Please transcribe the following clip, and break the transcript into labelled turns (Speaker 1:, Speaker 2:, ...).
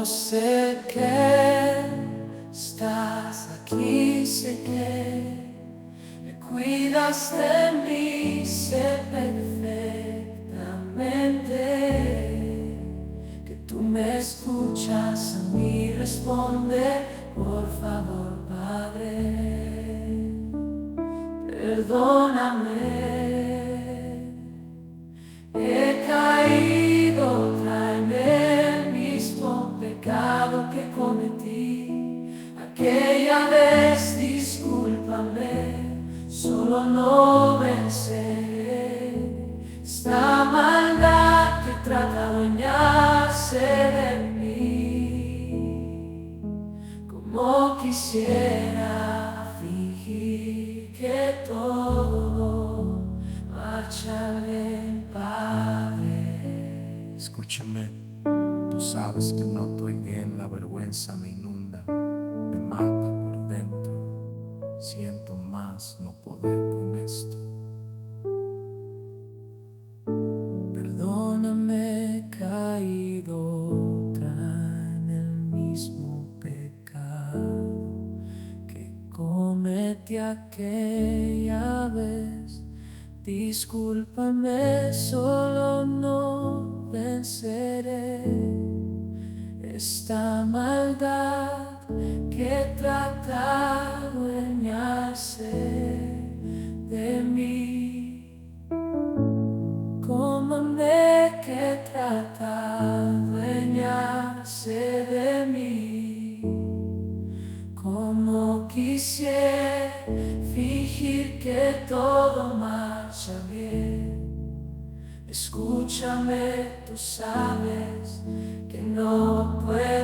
Speaker 1: Yo sé que estás aquí, sé que me cuidas de mí, sé perfectamente que tú me escuchas a mí responder. Por favor, Padre, perdóname. He caído otra en el mismo pecado que cometí aquella vez. Discúlpame, solo no venceré esta maldad que trata de adueñarse de mí. Como quisiera fingir que todo marcha bien, Padre.
Speaker 2: Escúchame, tú sabes que no estoy bien, la vergüenza me inunda, me mata por dentro. Siento más no poder con esto.
Speaker 1: Perdóname, he caído otra en el mismo pecado que cometí aquella vez. Discúlpame, solo no venceré esta maldad que trata de adueñarse de mí. Como me que trata de adueñarse de mí. Como quisiera fingir que todo marcha bien. Escúchame, tú sabes que no puedo